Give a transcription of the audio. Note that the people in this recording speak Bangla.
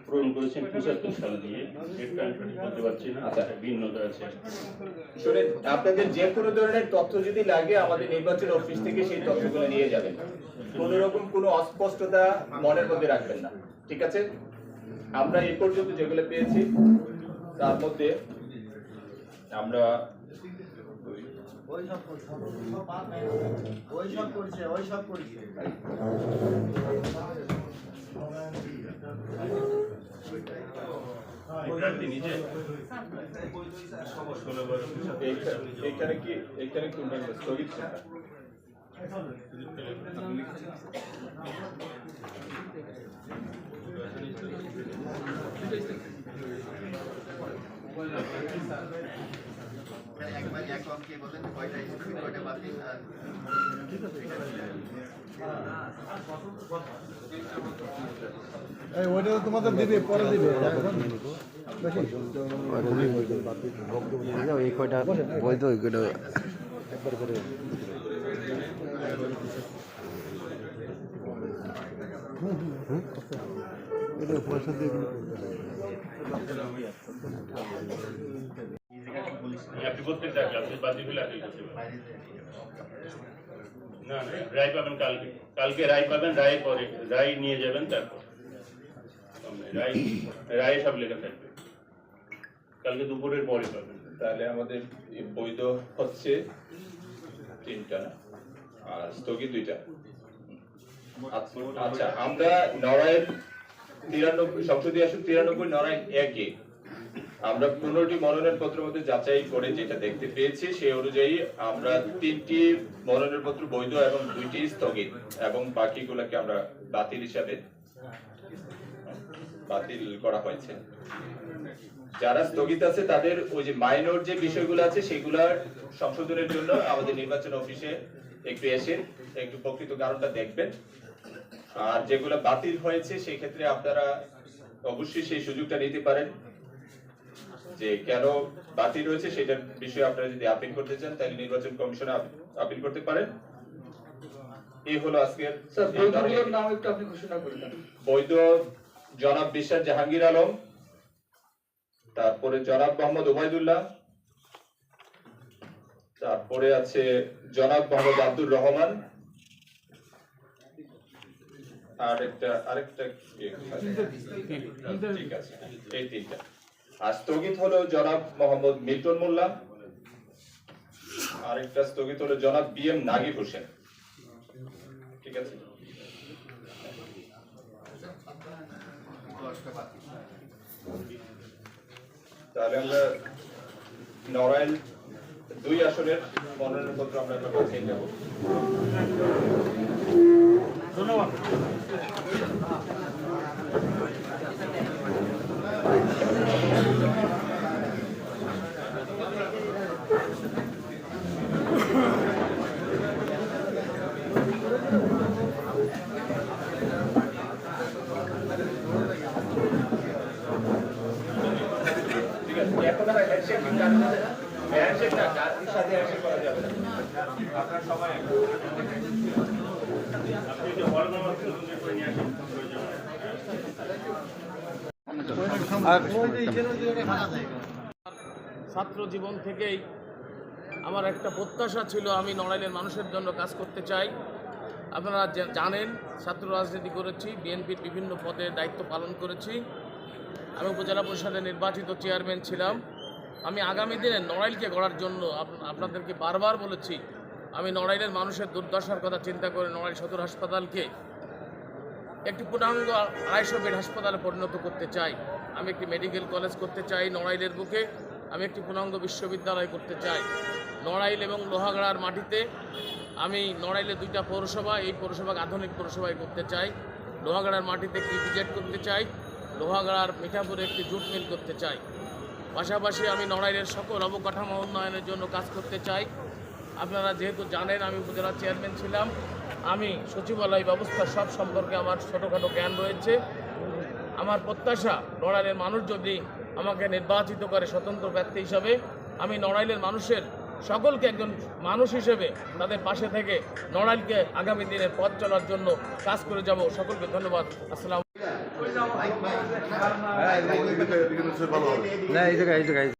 পূরণ করেছেন 75 সাল দিয়ে। ডেটটা আমি সঠিক বলতে পারছি না, ভিন্নতা আছে। শুনেন, আপনাদের যে কোনো ধরনের তথ্য যদি লাগে আমাদের নির্বাচন অফিস থেকে সেই তথ্যগুলো নিয়ে যাবেন। কোনো রকম কোনো অস্পষ্টতা মনের মধ্যে রাখবেন না, ঠিক আছে? আমরা এই পর্যন্ত যেগুলো পেয়েছি তার মধ্যে আমরা এইখানে কি স্থগিত ওইটা তোমাদের দিবে, পরে দিবে। এই কয়টা বলতো ওই কয়টা একবার করে পয়সা দিয়ে আপনি বলতে চাকরি আপনি বাদী হলে আপনি না রায় পাবেন কালকে রায় পাবেন, রায় পরে রায় নিয়ে যাবেন, তারপর রায় সব লেখা থাকবে, কালকে দুপুরের পরে পাবেন। তাহলে আমাদের বৈধ হচ্ছে 3টা না, আর স্থগিত 2টা। আচ্ছা, আমরা নড়াইল 93 সংসদীয় আসন 93 নড়াইল 1-এ আমরা 15টি মনোনয়ন পত্র মধ্যে যাচাই করে যেটা দেখতে পেয়েছি সেই অনুযায়ী আমরা 3টি মনোনয়ন পত্র বৈধ এবং 2টি স্থগিত, এবং বাকিগুলোকে আমরা বাতিল হিসাবে বাতিল করা হয়েছে। যারা স্থগিত আছে তাদের ওই যে মাইনর যে বিষয়গুলো আছে সেগুলোর সংশোধনের জন্য আমাদের নির্বাচন অফিসে একটু এসে একটু প্রকৃত কারণটা দেখবেন। আর যেগুলো বাতিল হয়েছে সেই ক্ষেত্রে আপনারা অবশ্যই সেই সুযোগটা নিতে পারেন যে কেন বাতিল হয়েছে সেটার বিষয়ে আপনারা যদি আপিল করতে চান তাহলে নির্বাচন কমিশনে আপিল করতে পারেন। এই হলো আজকের নাম একটু আপনি ঘোষণা করে দেন। বৈধ জনাব বিশ্বাস জাহাঙ্গীর আলম, তারপরে জনাব মোহাম্মদ ওবায়দুল্লাহ, তারপরে আছে জনাব মোহাম্মদ আব্দুর রহমান, আরেকটা ঠিক আছে, এই 3টা। আর স্থগিত হলো জনাব মোহাম্মদ মিল্টন মোল্লা, আরেকটা স্থগিত হলো জনাব BM নাগিব হোসেন, ঠিক আছে? তাহলে আমরা নড়াইল 2 আসনের মনোনয়ন পত্র আমরা কাছে নেব। ধন্যবাদ। এখন আর হ্যান্ডশেক না, কাজের সাথে হ্যান্ডশেক করা যাবে না। আপনার সময় আপনি যে বড় নাম্বার করে নিয়ে আসেন ছাত্র জীবন থেকেই আমার একটা প্রত্যাশা ছিল, আমি নড়াইলের মানুষের জন্য কাজ করতে চাই। আপনারা জানেন ছাত্র রাজনীতি করেছি, বিএনপির বিভিন্ন পদে দায়িত্ব পালন করেছি, আমি উপজেলা পরিষদের নির্বাচিত চেয়ারম্যান ছিলাম। আমি আগামী দিনে নড়াইলকে গড়ার জন্য আপনাদেরকে বারবার বলেছি, আমি নড়াইলের মানুষের দুর্দশার কথা চিন্তা করে নড়াইল সদর হাসপাতালকে একটি পূর্ণাঙ্গ 250 বেড হাসপাতালে পরিণত করতে চাই। আমি একটি মেডিকেল কলেজ করতে চাই নড়াইলের বুকে, আমি একটি পূর্ণাঙ্গ বিশ্ববিদ্যালয় করতে চাই। নড়াইল এবং লোহাগড়ার মাটিতে আমি নড়াইলে 2টা পৌরসভা, এই পৌরসভাকে আধুনিক পৌরসভায় করতে চাই। লোহাগড়ার মাটিতে একটি ভিজেট করতে চাই, লোহাগড়ার মিঠাপুরে একটি জুট মিল করতে চাই। পাশাপাশি আমি নড়াইলের সকল অবকাঠামো উন্নয়নের জন্য কাজ করতে চাই। আপনারা যেহেতু জানেন আমি উপজেলা চেয়ারম্যান ছিলাম, আমি সচিবালয় ব্যবস্থা সব সম্পর্কে আমার ছোটোখাটো জ্ঞান রয়েছে। আমার প্রত্যাশা নড়াইলের মানুষ যদি আমাকে নির্বাচিত করে স্বতন্ত্র প্রার্থী হিসাবে, আমি নড়াইলের মানুষের সকলকে একজন মানুষ হিসেবে তাদের পাশে থেকে নড়াইলকে আগামী দিনে পথ চলার জন্য কাজ করে যাব। সকলকে ধন্যবাদ। আসসালাম। না এই জায়গায়